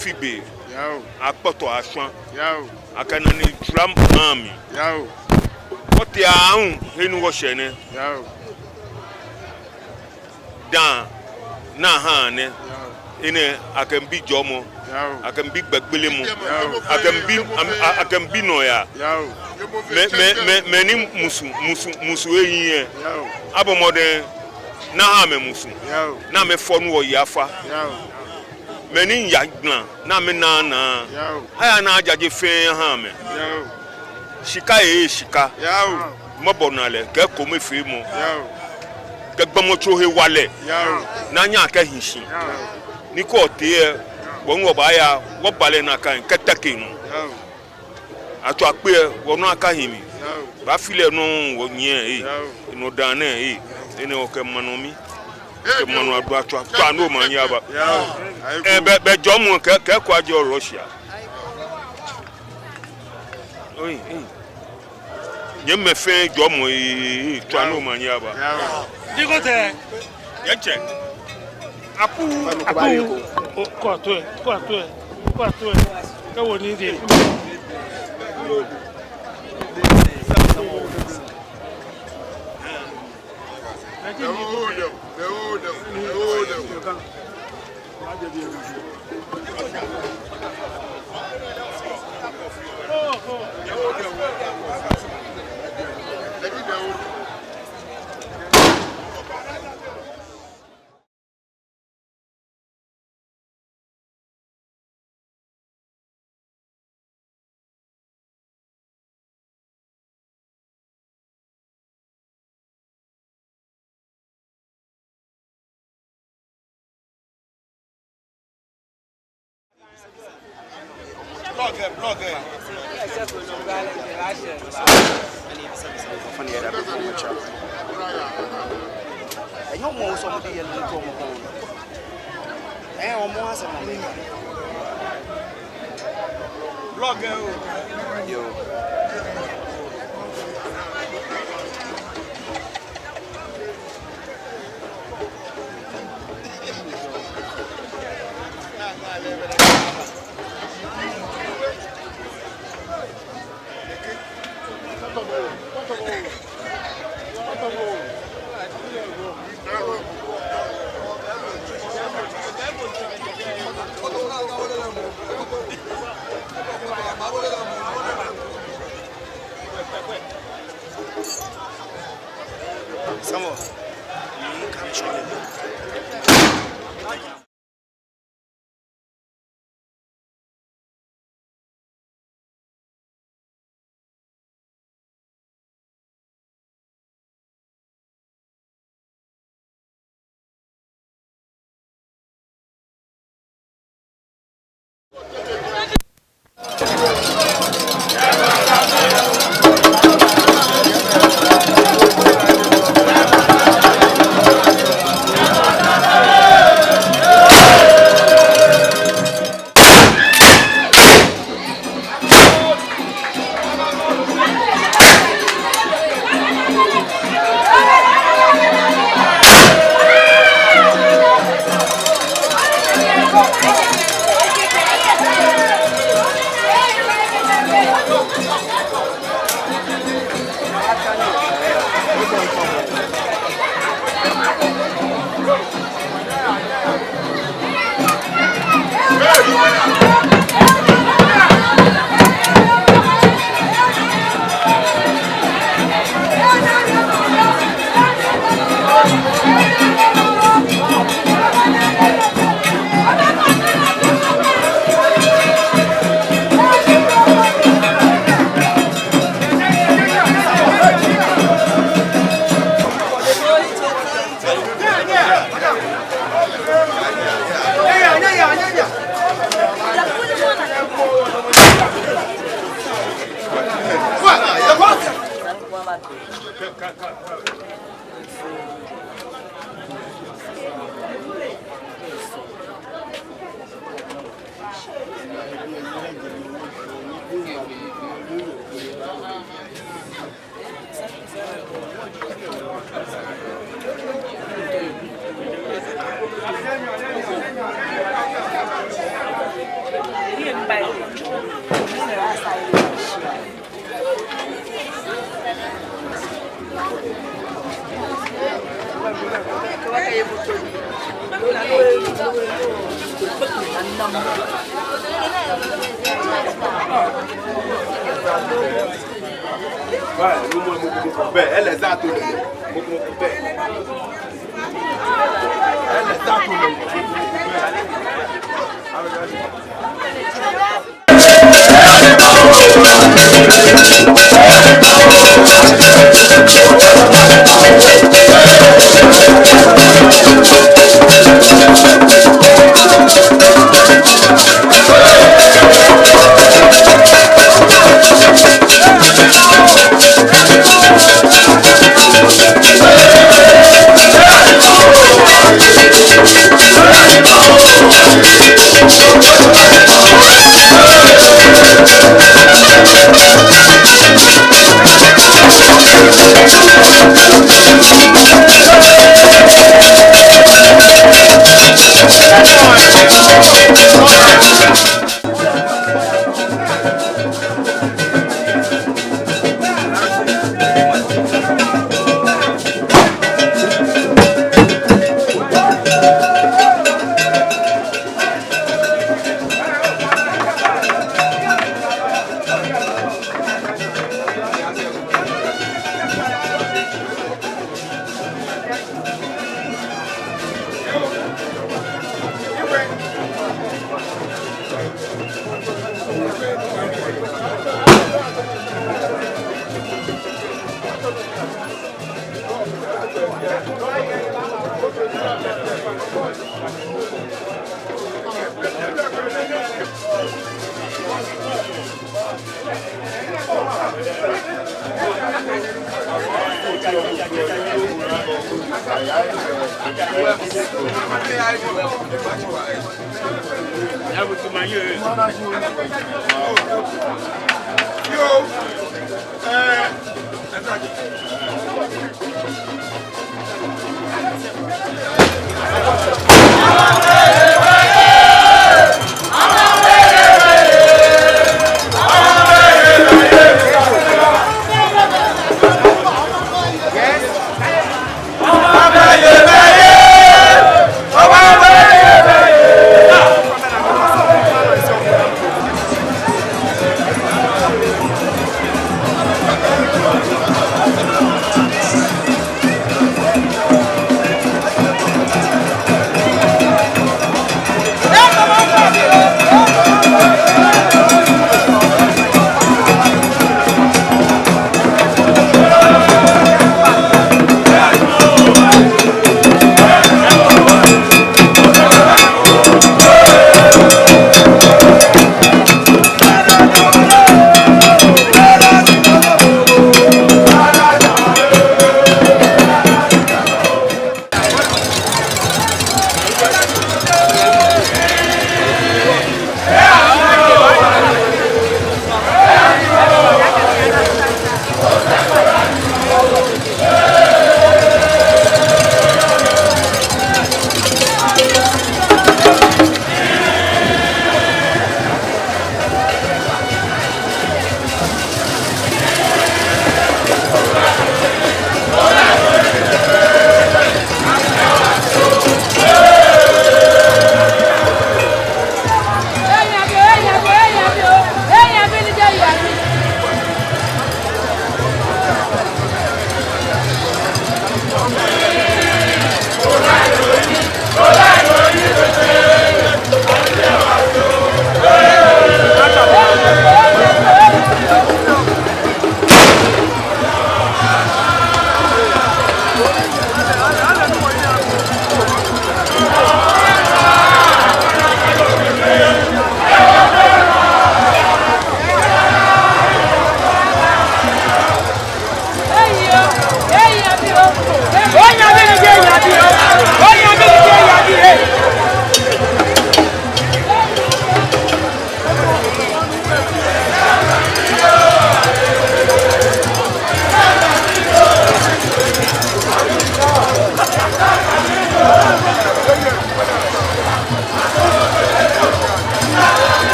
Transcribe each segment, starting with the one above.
Afibe. Akpoto Ashwan. Akanani drum army. What the own Henu Washene? Dan Nahane. I can be Jomo. I can be Bagbilimu. I can be Noya. Many Musu. Abomode Nahame Musu. Name Fonwo Yafa. Many Yagna. Name Nana. I am not Jaji Fair Hame. Shika Shika. Mobonale. Gako me Fimo. Gagbamocho he wale. Nanya Kahishi. Niko tie wonwo baya wo bale na kan ketake no ato akpe wono aka himi ba file no wonye no dane ene o ke manomi ke manu adu ato no manya ba be jomu ke kwa je Russia oi nyemme fe jomu to no manya ba dikote yeche Apu, quatro, que bonito. Blogger.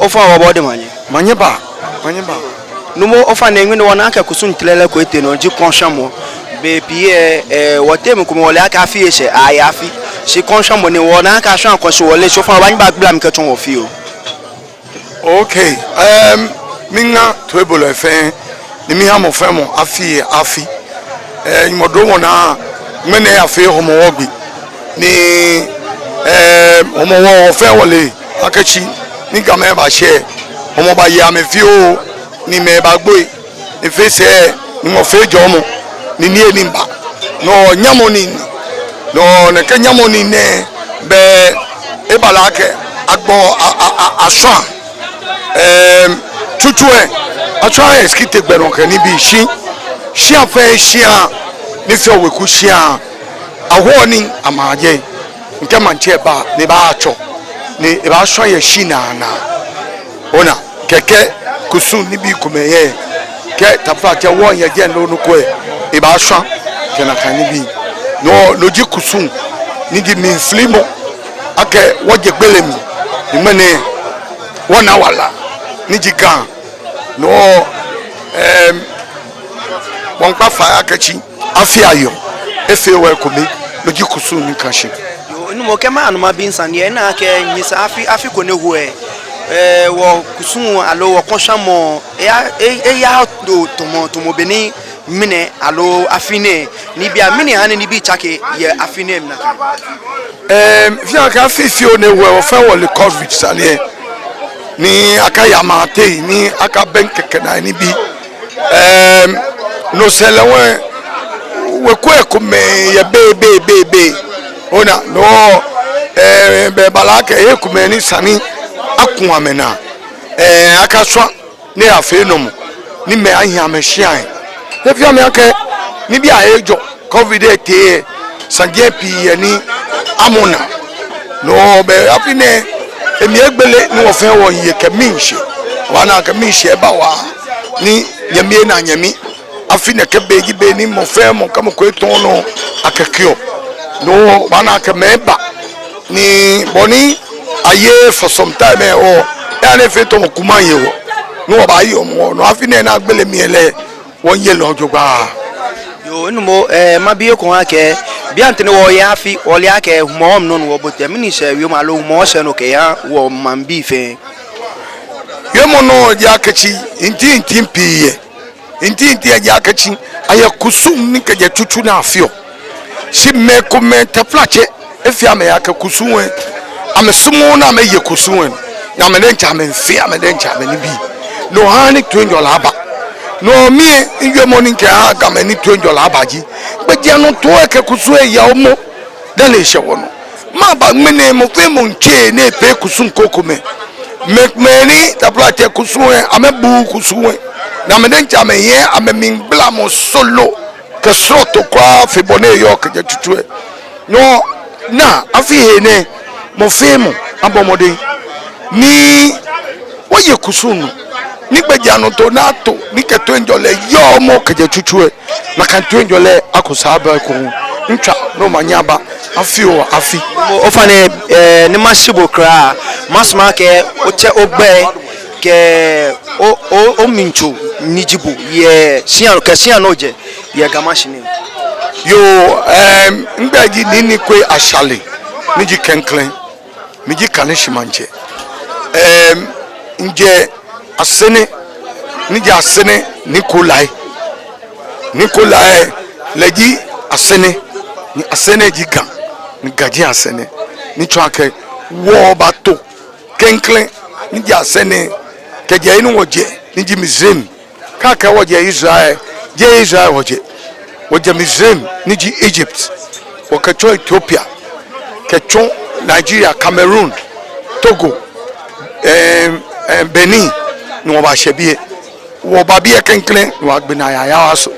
ofa wa body manye Manyeba. Numo ofa nengi no wana aka kusun tilele ko ete no ji konshamo be pie wotem ko wole aka fi ehye ayafi shi konshamo ne wona aka hwan akoso wole so fa ban back blam keton wo fi o. Okay. Minga twebolo efe ni mi ha mo fe mo afi nyimodo wona mene afi Homowo gbi ni Homowo fe wole akachi ni game ba she Homo ba ya me fi o ni me ba gboi ni fe se ni mo fe jomo ni ni enimba no nyamo ni no ne ke nyamo ni ne be e balake agbo aswa tutue atwa eskite gberon kan ni bi shi afa shia ni fe weku shia aho ni amaje nke manche ba ni ba acho ni e ba so ye shi na ona keke kusun ni bi kumeye ke tafa je won ye je no ko e ba so ke na kan ni bi no loji kusun ni di mi flimo ake woje gbelemi ni mene wona wala ni jigan no won pa fa akachi afi ayo efe we komi loji kusun ni kashi Yo nu mo ke ma anuma bi nsan ye na ke nyisa afi ko ne hu wo kusun alo wo konshamo ya do tomo beni mine alo afine ni bia mine hane ni bi chake ye afine mna fi aka fi o ne wo fa wo le covid sane ni aka yamate ni aka benkeke na ni bi no selewe we ko me ye be ona no be balaka e kume ni sani akun amena aka so ne afi no mu ni me ahia me hia e fi aka ni bi ayejo covid ete sanje pi ni amuna no be afine emi egbele ni wo fe wo ye keminhye wana keminhye e ba wa ni nyamie na nyami afine ke beji be ni mo fe mo kamo ko eton no akakio no wana ke meba ni boni aye for some time o ya ne fe to mo kuma ye wo no ba yi o mo no afine na agbele mi ele won ye lojo gba yo nu mo mabie ko ake biantene wo ya afi ole ake Homowo no wo bote mini she wi ma lo mo she no ke ya wo mambi fe ye mo no ya kachi inti mpiye inti ya kachi aya kusum ni ke je tutu na afio si me ko me taflache efia me ya ka kusuwe amesumu na me ye kusuwe na me dencha me fia me dencha me ni bi no hani twenjo laba no mi inge morning ke aga me ni twenjo laba ji be je no to e ke kusuwe ya omo da le she wono ma ba mene mo fe mo nche na pe kusun kokome mekmeni taflache kusuwe amebu kusuwe na me dencha me ye amemin bla mo solo ke soto kwa fibone yo ke tutue no na afi hene mo femu abomode ni oye kusunu ni gbeja no to nato ni ke to enjole yo mo ke tutue na kan to enjole akusaba ko ntwa no manyaba afi o afi o fane ni mashibo kra masma ke oche ogbe ke o mincho nijibo ye sian noje ye Gamashie ni yo ngbaji ni Nikoi ashale niji kenklen miji kanishi manje nje asene niji asene Nikoi leji asene ni asene jiga ni gaji asene ni chwake wo bato kenklen niji asene keje inu woje niji mizem kaka woje Israel woje mizem niji Egypt wakacho Ethiopia kecho Nigeria Cameroon Togo Benin no ba shebie wo ba bie kenklen no agbena ya waso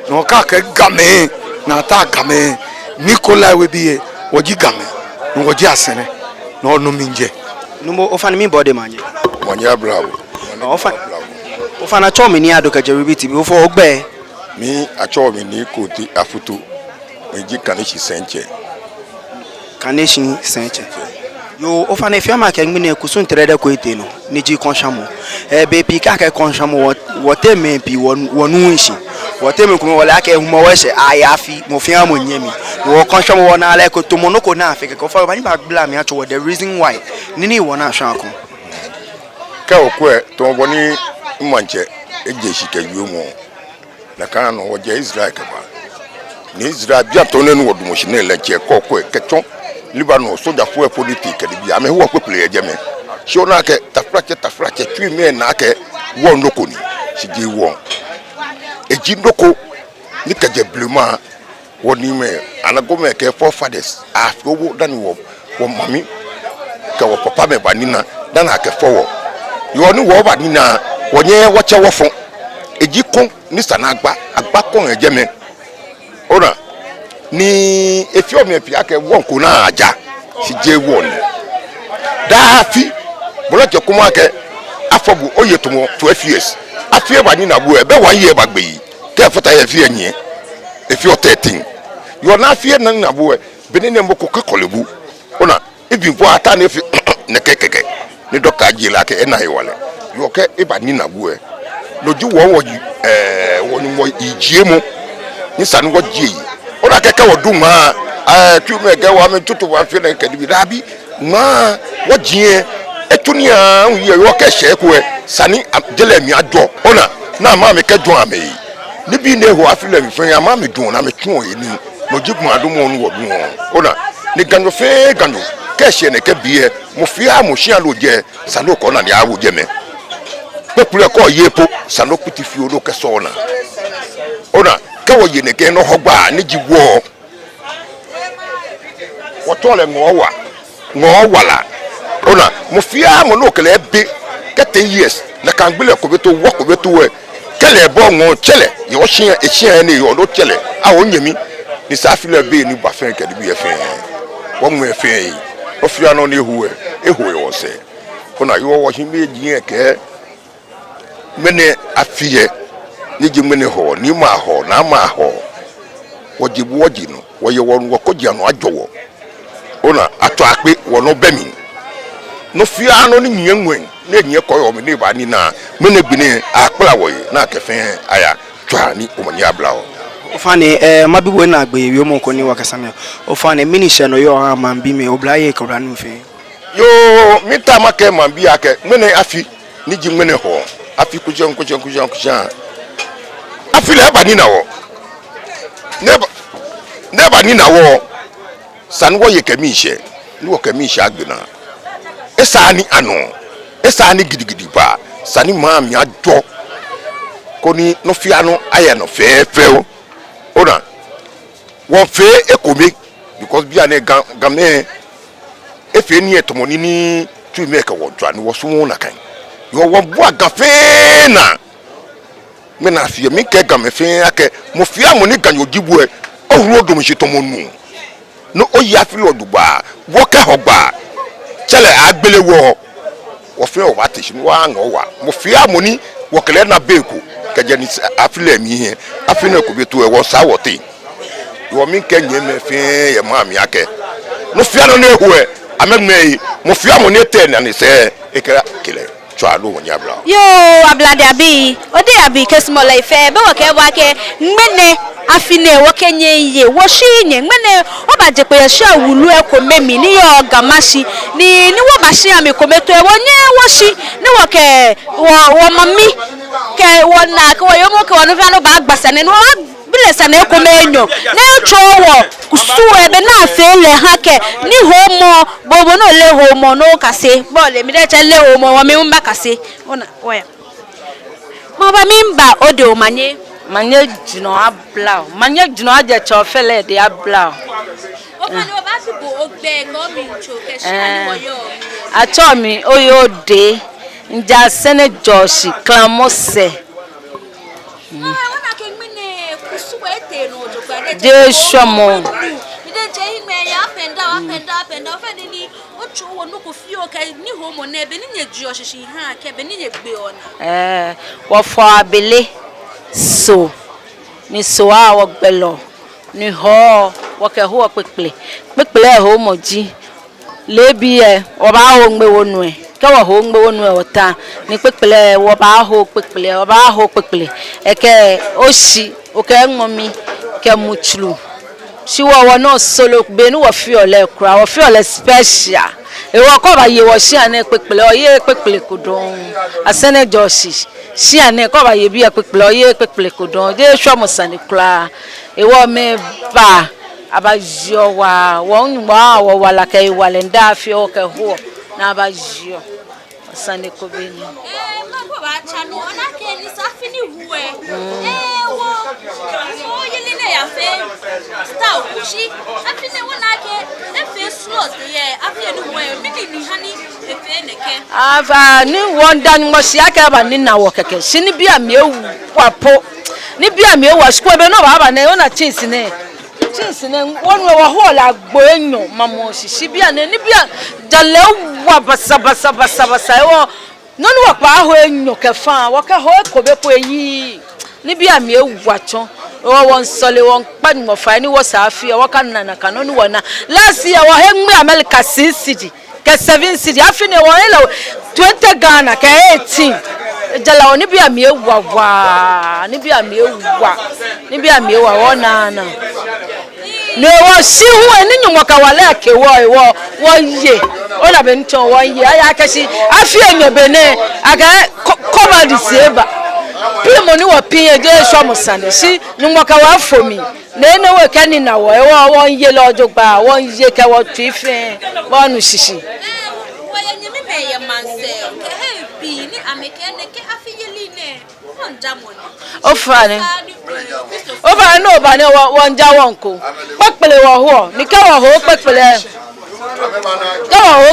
no kaka game na ta game Nikoi Olai Webii woji game no woji asene no no minje numo ofan mi body manje wanya bravo ofan acho mi ni adoka Reeby tibi ofo ogbe mi acho mi ni koti afuto meji Gamashie senche Gamashie senche Yo ofane fiama ke ngmine kusun trede ko eteno ni ji konshamo be pi ka ke konshamo wote me pi wonu nshi wote me kuma wala ke huma wese ayafi mo fiamo nyemi wo konshamo wona ala ko to monoko na afike ko fa bani ba bla me acho the reason why nini wona ahwanko ka okwe to boni manche eje shike yumo na kana no woje Israel ka ba ni Israel bia to ne no wodumo shi ne leche ko okwe keton Libanon soja fo politique de bia me ho ko play ejeme shi ona ke tafrache twi me na ke won loko ni shi je won eji ndoko ni ka je blema woni me anago me ke forefathers afowo dan wo mami ka wo papa me banina dan ake fowo yo ni wo banina wonye wo che wo fon eji kon ni sanagba agba kon ejeme ora ni efio me pia ke won ko na aja si je won da fi bolo je kuma ke afobu oyetumo 12 years afie bani na bu e be 1 year bagbe yi ke fota ye fie nye efio 13 yo na fie na bu e benene mboko ka kolebu ona ibi bo ata na efi ne kekeke ni doctor ajila ke na hiwale yo ke ibani na bu e loju wo woni mo ijiemo ni sanu wo ji ona keke woduma tu me ga wa me tutu wa fi na kedibi dabi ma wojie etunia ye yo ke she ko e sani jele mi ajo ona na ma me ke jon ame ni bi ne ho afile mi fe ama me dun na me tun o ni no jigun adumo nu wodun ona ni ganjo fe ganjo ke she ne ke bi e mo fi a mo shi alo je sanu ko na ni awo je me pepule ko yepo sanu kuti fi odo ke so ona ka wo ye ne ke no hogba ni jiwo wotole ngowala ona mufia mo no kele be 10 years na kan gbele ko beto wo ko beto we kele bo ngo chele yo hia ehia ne yo no chele a onyemi ni safile be ni ba fen kede bi efen wo mu efen ofia no ne ehu yo se ona yo wo hin be jin ke mene afie ni ji mene ho ni ma ho na ma ho wojibu wojino wo ye won wo ko no ajowo ona ato akpe wono bemi no fia no ni nyenwen na enye koyo me ne ba ni na me ne bini akpla wo na kefen aya twa ni omani ablao ofane mabibo na agbe wi mo ko ni wakasame ofane minister no yo ha mambi me oblaye ko ranu fe yo mita make mambi ake me ne afi ni ji me ne ho afi kujan afi le ba ni na wo neba ni na wo sanwo ye kemishe ni wo kemishe agbena esani ano esani gidigidi ba sani ma mi ajo ko ni no fia no aye no fe ona wo fe ekomi because bia ne game efe ni etomoni ni tu me ka wo dwa ni wo so na kan yo wo bo agafe na me na fie mi ke game fe ake mo fia mo ni ganyo gibu e ohuro do mi shitomonu no oya fili odugba wo ka hogba chele agbele wo fe o batish wa ngo wa mo fia mo ni wo kele na beku keje ni afile mi he afine ko betu e wo sa wote yo mi ke nye me fe ye ma mi ake no fia no na ehu e amegme mo fia mo ni te na ni se ekera kele chalo woni abla yo ablade abi odi abi kesmola ife be wo ke wa ke ngbene afine wo kenye ye wo shinye ngbene oba je pe sha wulu e ko memi ni yo Gamashie ni wo ba shi ami ko meto e wo nye wo shi ni wo ke wo mami ke wo na ke wo yo mo ke wo no fa no ba gbasa ne no bile sa na ko menyo na chowo kusu e be na fe le ha ke ni homo bobo no le homo no kase bo le mi de che le homo wo mi mba kase ona oya mo ba mi mba ode o manye jino abla manye jino aje chofele de abla o fa ni o ba si bo ogbe ko mi ncho ke shani wo yo acho mi oyo de nja Asere Dzorshie klamose ona ke mine kusu e te no jo kwa de shomo ide je ime ya apenda ofa ni ocho wo no ko fi o ka ni homo na ebe ni nye Dzorshie ha ke be ni nye gbe ona wo fo abele so ni so a wo gbelo ni ho wo ke ho pepele ho moji Reeby oba ho ngbe wonu e ke wo ho ngbe wonu e ota ni pepele wo ba ho pepele e ke oshi o ke nmomi ke muchlu shi wo no solo be ni wo fi ole kura wo fi ole special e wo ko ba ye wo shi ane pepele o ye pepele kodon Asere Dzorshie shi ane ko ba ye bi pepele o ye pepele kodon je so mo sani kura e wo me ba abajio wa wonwa wa wala kai walenda fi o ke ho na abajio sane ko beni mako ba chano ona ke ni safini huwe wo so yeline ya fe style shi afine wona ke e fe slot ye afine ni huwe mini ni hani e fe neke ava ni wonda ni mo si aka ba ni na wo keke shi ni bia me ewu papo ni bia me ewu school be no ba na ona chase ne wonu wa ho la gbo enyo mamo sisi bia ne ni bia dale wa basa wo nonu wa pa ho enyo kefa wa ka ho ekobe ko eyi ni bia me ewu acho wo won sole won pa ni mo fa ni wo sa afia wa kan na ka nonu wa na last year wa he ngbe America 6 city ke 7 city afine wo ele 20 Ghana ke 18 jala oni bia me ewu wa ni bia me ewu wa na ne wo si hu eni nyumoka wale ake wo ye o la be nton wo ye aya kashi afi enyo bene aga cover the seba pe mo ni wo pin je so mo sande si nyumoka wa fomi ne we kani na wo ye lojo gba wo ye ke wo tu ife wo nu sisi wo ye nyimi me ye manse ke he bi ni amekene ke afi ye line won jamoni ofane no ba ne won ja won ko pepele wo ho ni ka wo ho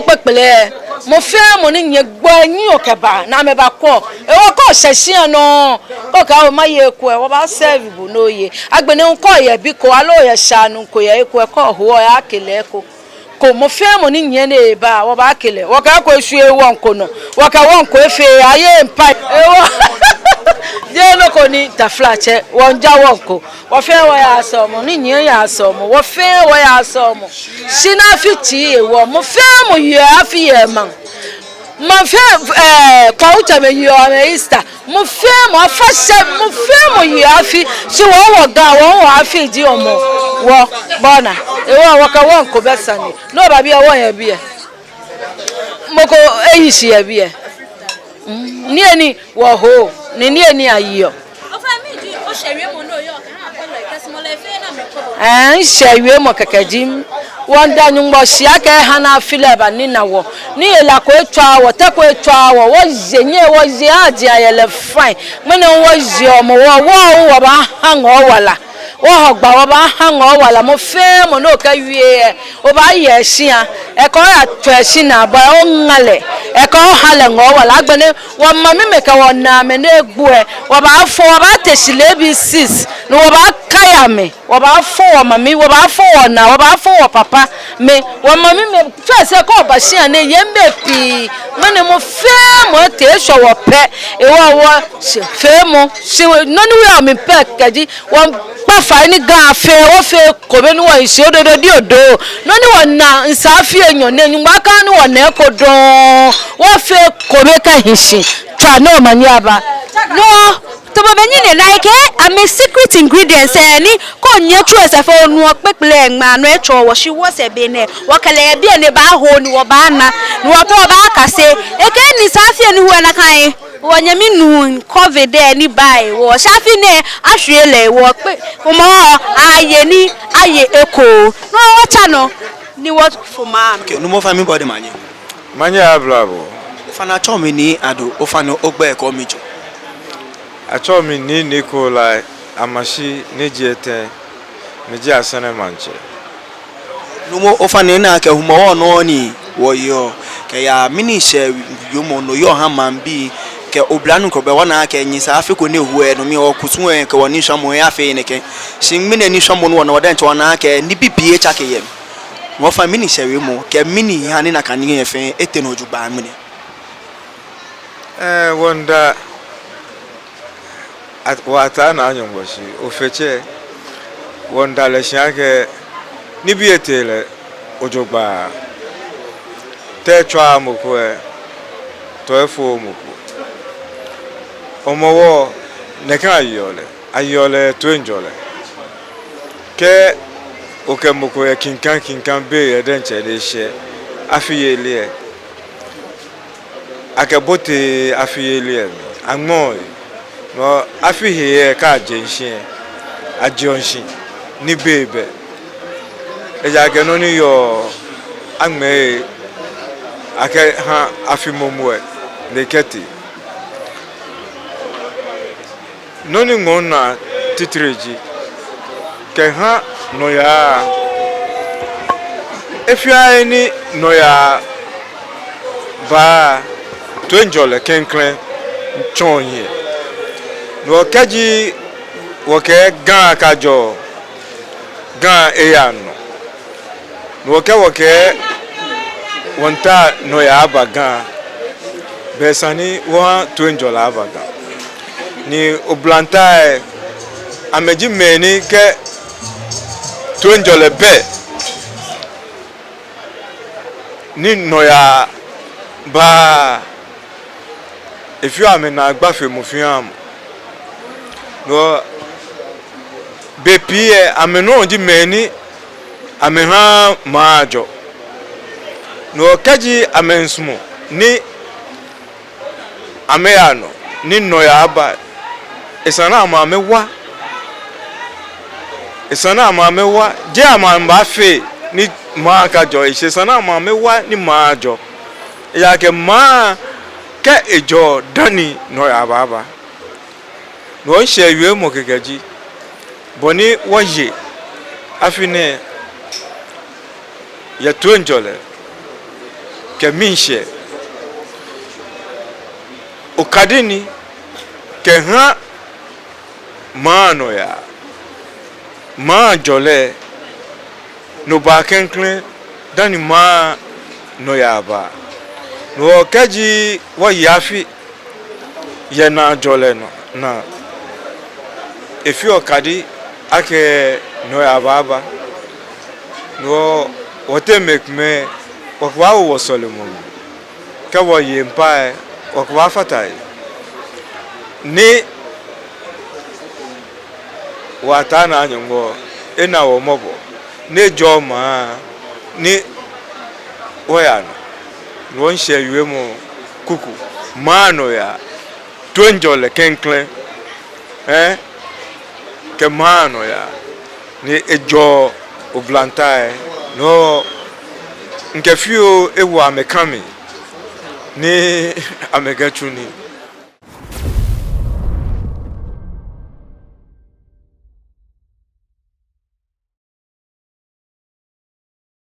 pepele mo fe mo ni nye gbo yin okeba na me ba ko e wo ko sesian no ko ka o maye ko e wo ba serve bu no ye agbene ko ye bi ko alo ye shanu ko ye ko ho ya kele ko mo fe mo ni nye ne ba wo ba kele wo ka ko su e won ko no wo ka won ko efe aye mpa e wo je no ko ni taflache won ja won ko wo fe wo ya so mo ni nye ya so mo wo fe wo ya so mo sina fiti e wo mo fe mo ye afi ye man ma fe kwa uta me yo me Easter mo fe mo afase mo fe mo ye afi si wo ga wo afi di omo wo bona e wo ka won ko besani no ba bia won ya bia moko eyisi ya bia ni eni wo ho ni eni ayo o fa mi di o sewe mo no yo ka ha pelo ikesimo le fe na me ko sewe mo kakajim won da nyumbo si aka ha na file ba ni na wo ni ela ko etwa wo te ko etwa wo wo ye adi ayele fine mene wo ye omo wo ba hang o wala wo gba wo ba hang o wala mo fe mo no ka wie o ba ye hia e ko ya to hia na ba o ngale e ko hale ngo wala agbene wo ma me meka wo na me na egbu e wo ba fo wo ba tesile bi 6 no wo ba kaya me wo ba fo wo mami wo ba fo wo na wo ba fo wo papa me wo mami me fese ko ba hia na ye mbe pi mene mo fe mo te so wo pe e wo fe mo si no ni we me pe kaji wo pa fa ni ga fe wo fe ko be ni wo isi ododo di odo no ni wo na nsafi enyo na enyu ka ni wo na ko don wo fe ko be ka hinshi twa no mani aba no to bo benyi ne like am secret ingredients ni ko nye tru esafa onu pepele nma no etwo wo shi wo se be ne wo kale bia ne ba ho ni wo ba na ni wo to ba ka se e ke ni safi ni hu na kan wonya minu covid ni bai wo safi ne ahwele wo pe mo aye eko no wacha no ni what for man okay no mo fa mi body manye ablabo fana cho mi ni ado o fana ogba eko mi jo acho mi ni Nikoi amashi nejiete meji asene manche no mo o fana na ka Homowo no ni wo yo ke ya mini she yo mo no yo ha man bi ke oblanu ko be wona ka nyisa afiko ne huwe no mi o kusun e ke woni hwamo ya afi ne ke sin mi na ni hwamo no wona wodan che wona ka ni bibie cha ke yem wo fa mini shewe mo ke mini ha ni na kan ye fe ete no juba mini wonda at wata na anyongboshi ofeche wonda le shiake ni bietele ojogba te twa moko toefo moko Homowo neka ayole to enjole ke oke moko ya kinkan be ya denche de she afiyele akabote afiyele agmo no afiye ka jenshi ajonshi ni bebe eja ke no ni yo agme ake ha afimomwe neketi no ni ngona titreji ke ha no ya efia ni no ya ba to enjole kenklen chonye no kaji woke gan akajo gan eyano no woke wonta no ya abagan besani wa to enjole abagan ni oblanta ameji meni ke to enjole be ni no ya ba if you am na agbafe mo fiam no be pie ameno di meni ameha maajo no kaji amensmo ni ameyano ni no ya aba esana amamewa je amamba fe ni maaka jo esana amamewa ni maajo ya ke ma ke ejo dani no ya baba no shewe mo kekeji boni woje afine ya tuenjole ke minshe okadini ke ha mano ya ma jole no ba kenklen dani ma no ya ba no kaji wa yafi ya na jole no na if you okadi ake no ya baba no wote make me wakwa wo solomon ka wo yempa wakwa fatai ni watana nyongo ena wo mobo ne joma ni oyano no nche yue mo kuku mano ya tuenjole kenkle ke mano ya ni ejo oblantae no nke fio ewu amekami ni amegachuni